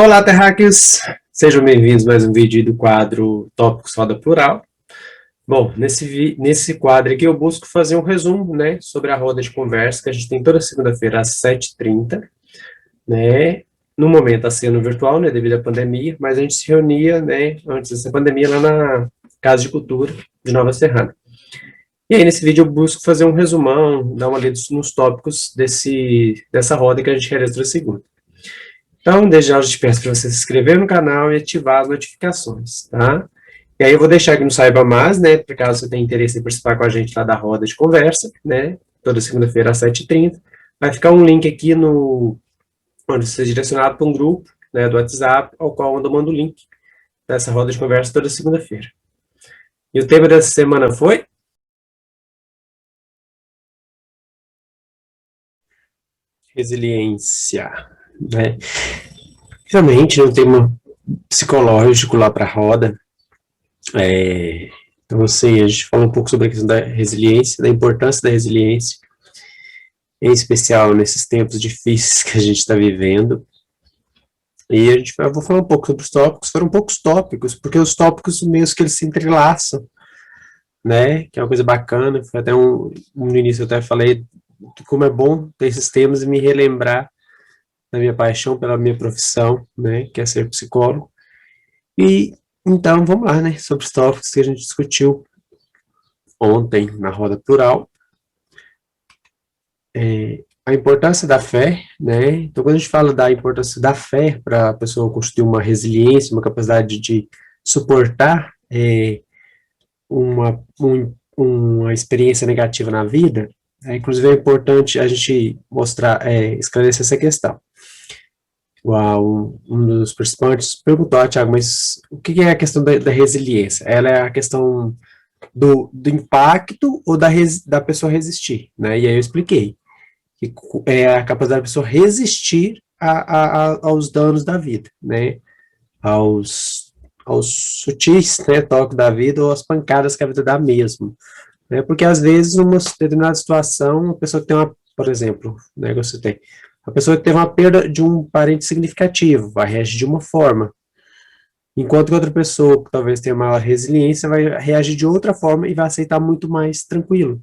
Olá, terráqueos! Sejam bem-vindos a mais um vídeo do quadro Tópicos Roda Plural. Bom, nesse quadro aqui eu busco fazer um resumo, né, sobre a roda de conversa que a gente tem toda segunda-feira às 7h30, né, no momento está sendo virtual, né, devido à pandemia, mas a gente se reunia, né, antes dessa pandemia lá na Casa de Cultura de Nova Serrana. E aí nesse vídeo eu busco fazer um resumão, dar uma lida nos tópicos dessa roda que a gente realiza toda segunda. Então, desde já eu te peço para você se inscrever no canal e ativar as notificações, tá? E aí eu vou deixar aqui no Saiba Mais, né, por caso você tenha interesse em participar com a gente lá da roda de conversa, né, toda segunda-feira às 7h30. Vai ficar um link aqui onde você é direcionado para um grupo, né, do WhatsApp, ao qual eu mando o link dessa roda de conversa toda segunda-feira. E o tema dessa semana foi? Resiliência, né? Realmente, um tema psicológico lá para a roda. Então, assim, a gente fala um pouco sobre a questão da resiliência, da importância da resiliência, em especial nesses tempos difíceis que a gente está vivendo. E eu vou falar um pouco sobre os tópicos, foram poucos tópicos, porque os tópicos mesmo que eles se entrelaçam, né, que é uma coisa bacana, foi até no início eu até falei como é bom ter esses temas e me relembrar da minha paixão pela minha profissão, né, que é ser psicólogo. E então, vamos lá, né, sobre os tópicos que a gente discutiu ontem na roda plural. A importância da fé, né, então quando a gente fala da importância da fé para a pessoa construir uma resiliência, uma capacidade de suportar uma experiência negativa na vida, inclusive é importante a gente esclarecer essa questão. Um dos participantes perguntou, Thiago, mas o que é a questão da resiliência? Ela é a questão do impacto ou da pessoa resistir, né? E aí eu expliquei que é a capacidade da pessoa resistir aos danos da vida, né? Aos sutis, né, toques da vida ou às pancadas que a vida dá mesmo, né? Porque às vezes uma determinada situação, a pessoa que tem por exemplo, né, que você tem, a pessoa que teve uma perda de um parente significativo vai reagir de uma forma, enquanto que outra pessoa que talvez tenha maior resiliência vai reagir de outra forma e vai aceitar muito mais tranquilo.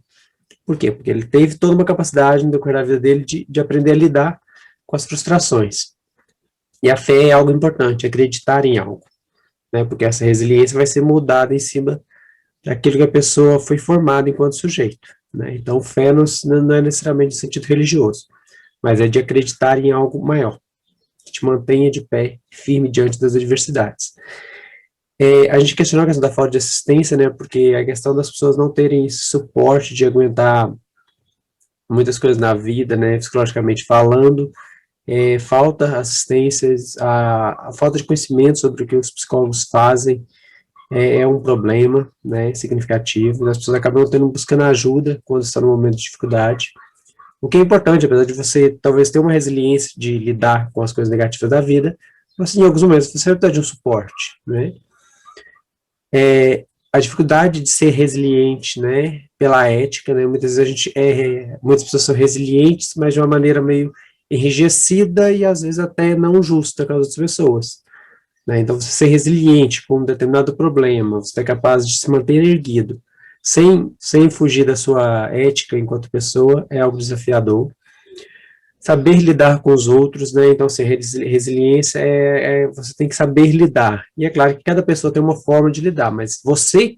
Por quê? Porque ele teve toda uma capacidade no decorrer da vida dele de aprender a lidar com as frustrações. E a fé é algo importante, acreditar em algo, né? Porque essa resiliência vai ser mudada em cima daquilo que a pessoa foi formada enquanto sujeito, né? Então, fé não é necessariamente no sentido religioso, mas é de acreditar em algo maior, que te mantenha de pé, firme diante das adversidades. A gente questionou a questão da falta de assistência, né, porque a questão das pessoas não terem esse suporte de aguentar muitas coisas na vida, né, psicologicamente falando, falta assistências, a falta de conhecimento sobre o que os psicólogos fazem é um problema, né, significativo. As pessoas acabam buscando ajuda quando estão no momento de dificuldade. O que é importante, apesar de você talvez ter uma resiliência de lidar com as coisas negativas da vida, mas em alguns momentos você vai precisar de um suporte, né? A dificuldade de ser resiliente, né, pela ética, né, muitas vezes muitas pessoas são resilientes, mas de uma maneira meio enrijecida e às vezes até não justa com as outras pessoas, né? Então você ser resiliente com um determinado problema, você é capaz de se manter erguido, sem fugir da sua ética enquanto pessoa, é algo desafiador. Saber lidar com os outros, né? Então, assim, resiliência você tem que saber lidar. E é claro que cada pessoa tem uma forma de lidar, mas você,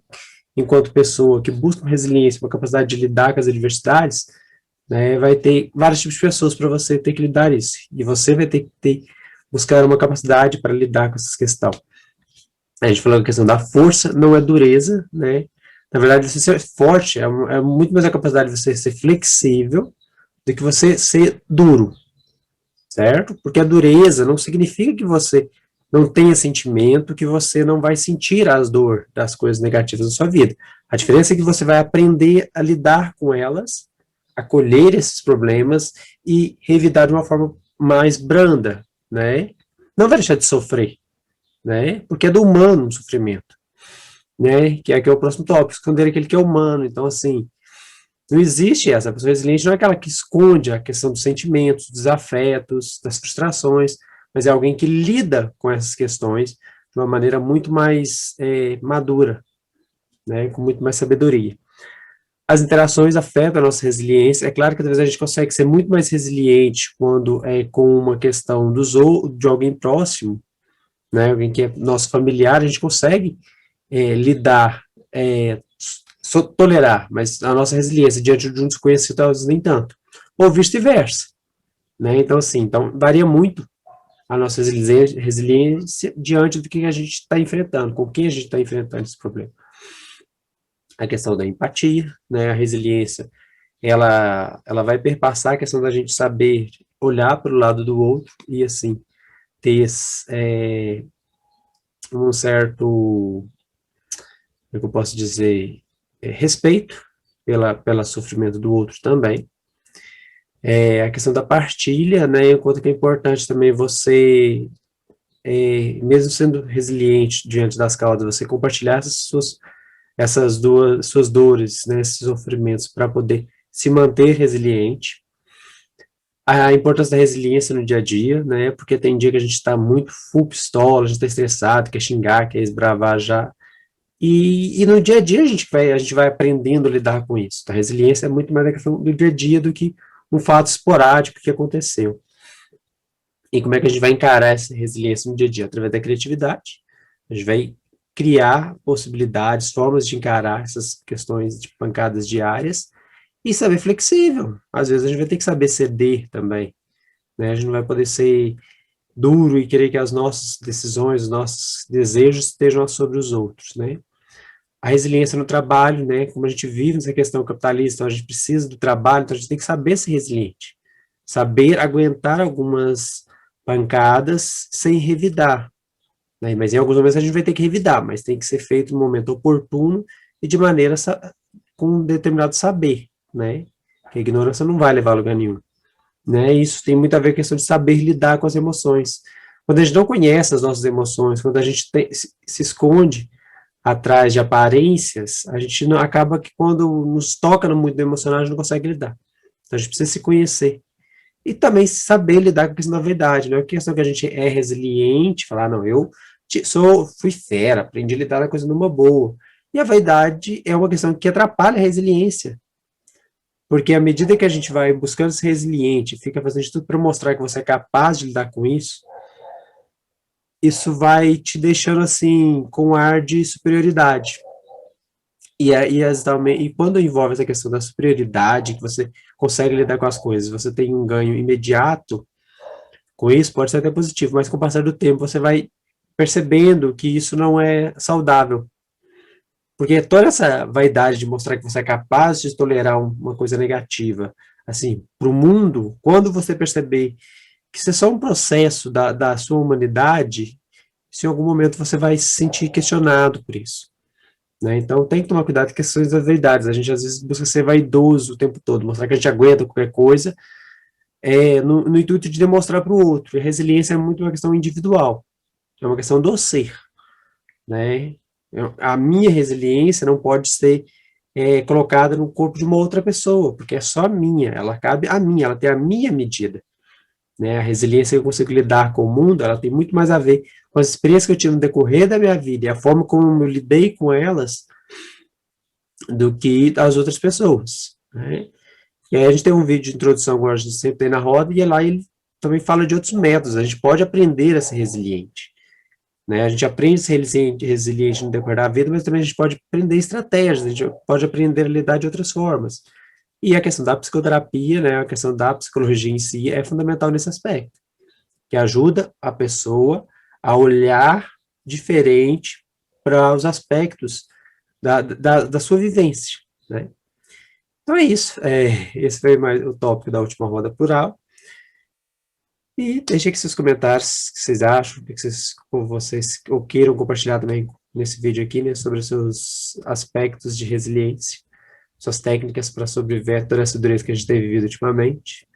enquanto pessoa que busca resiliência, uma capacidade de lidar com as adversidades, né, vai ter vários tipos de pessoas para você ter que lidar isso. E você vai ter que buscar uma capacidade para lidar com essas questões. A gente falou a questão da força, não é dureza, né? Na verdade, você ser forte é muito mais a capacidade de você ser flexível do que você ser duro, certo? Porque a dureza não significa que você não tenha sentimento, que você não vai sentir as dores das coisas negativas da sua vida. A diferença é que você vai aprender a lidar com elas, acolher esses problemas e revidar de uma forma mais branda, né? Não vai deixar de sofrer, né? Porque é do humano o sofrimento, né? Que é o próximo tópico, esconder aquele que é humano. Então, assim, não existe essa pessoa resiliente, não é aquela que esconde a questão dos sentimentos, dos afetos, das frustrações, mas é alguém que lida com essas questões de uma maneira muito mais madura, né, com muito mais sabedoria. As interações afetam a nossa resiliência. É claro que às vezes a gente consegue ser muito mais resiliente quando é com uma questão de alguém próximo, né, alguém que é nosso familiar, a gente consegue lidar, tolerar, mas a nossa resiliência diante de um desconhecido, talvez nem tanto. Ou vice-versa, né? Então, assim, varia muito a nossa resiliência diante do que a gente está enfrentando, com quem a gente está enfrentando esse problema. A questão da empatia, né? A resiliência, ela vai perpassar a questão da gente saber olhar para o lado do outro e, assim, ter um certo, como é que eu posso dizer, respeito pela sofrimento do outro também. A questão da partilha, né, enquanto que é importante também você, mesmo sendo resiliente diante das causas, você compartilhar suas dores, né, esses sofrimentos, para poder se manter resiliente. A importância da resiliência no dia a dia, né, porque tem dia que a gente está muito full pistola, a gente está estressado, quer xingar, quer esbravar já, e no dia a dia a gente vai aprendendo a lidar com isso. A resiliência é muito mais a questão do dia a dia do que um fato esporádico que aconteceu. E como é que a gente vai encarar essa resiliência no dia a dia? Através da criatividade. A gente vai criar possibilidades, formas de encarar essas questões de pancadas diárias e saber flexível. Às vezes a gente vai ter que saber ceder também, né? A gente não vai poder ser duro e querer que as nossas decisões, os nossos desejos estejam sobre os outros, né? A resiliência no trabalho, né? Como a gente vive nessa questão capitalista, então a gente precisa do trabalho, então a gente tem que saber ser resiliente, saber aguentar algumas pancadas sem revidar, né? Mas em alguns momentos a gente vai ter que revidar, mas tem que ser feito no momento oportuno e de maneira com um determinado saber, né? Que a ignorância não vai levar a lugar nenhum, né? Isso tem muito a ver com a questão de saber lidar com as emoções. Quando a gente não conhece as nossas emoções, quando a gente se esconde atrás de aparências, a gente não, acaba que quando nos toca no muito emocional, a gente não consegue lidar. Então a gente precisa se conhecer. E também saber lidar com a questão da verdade, não é a questão que a gente é resiliente, falar, não, eu fui fera, aprendi a lidar com a coisa numa boa. E a vaidade é uma questão que atrapalha a resiliência. Porque à medida que a gente vai buscando ser resiliente, fica fazendo de tudo para mostrar que você é capaz de lidar com isso vai te deixando assim, com um ar de superioridade. E quando envolve essa questão da superioridade, que você consegue lidar com as coisas, você tem um ganho imediato com isso, pode ser até positivo, mas com o passar do tempo você vai percebendo que isso não é saudável. Porque toda essa vaidade de mostrar que você é capaz de tolerar uma coisa negativa, assim, para o mundo, quando você perceber que isso é só um processo da sua humanidade, se em algum momento você vai se sentir questionado por isso. Né? Então tem que tomar cuidado com questões das vaidades. A gente às vezes busca ser vaidoso o tempo todo, mostrar que a gente aguenta qualquer coisa, no intuito de demonstrar para o outro. E a resiliência é muito uma questão individual, é uma questão do ser. Né? A minha resiliência não pode ser colocada no corpo de uma outra pessoa, porque é só minha, ela cabe a mim, ela tem a minha medida. Né? A resiliência que eu consigo lidar com o mundo, ela tem muito mais a ver com as experiências que eu tive no decorrer da minha vida e a forma como eu lidei com elas do que as outras pessoas. Né? E aí a gente tem um vídeo de introdução, agora a gente sempre tem na roda, e lá ele também fala de outros métodos. A gente pode aprender a ser resiliente. Né? A gente aprende a ser resiliente no decorrer da vida, mas também a gente pode aprender estratégias, a gente pode aprender a lidar de outras formas. E a questão da psicoterapia, né, a questão da psicologia em si é fundamental nesse aspecto, que ajuda a pessoa a olhar diferente para os aspectos da sua vivência, né? Então é isso, esse foi mais o tópico da última roda plural, e deixe aqui seus comentários, o que vocês acham, o que vocês ou queiram compartilhar também nesse vídeo aqui, né, sobre os seus aspectos de resiliência, suas técnicas para sobreviver a toda essa dureza que a gente tem vivido ultimamente.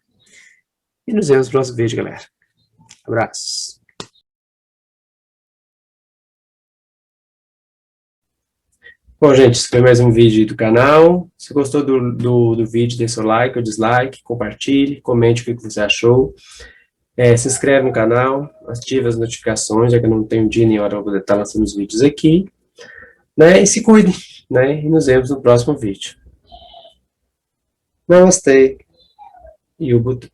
E nos vemos no próximo vídeo, galera. Abraço. Bom, gente, esse foi mais um vídeo do canal. Se gostou do vídeo, dê seu like ou dislike, compartilhe, comente o que você achou. Se inscreve no canal, ativa as notificações, já que eu não tenho dia nem hora para poder estar lançando os vídeos aqui, né? E se cuide, né? E nos vemos no próximo vídeo. Namastê e Ubuntu.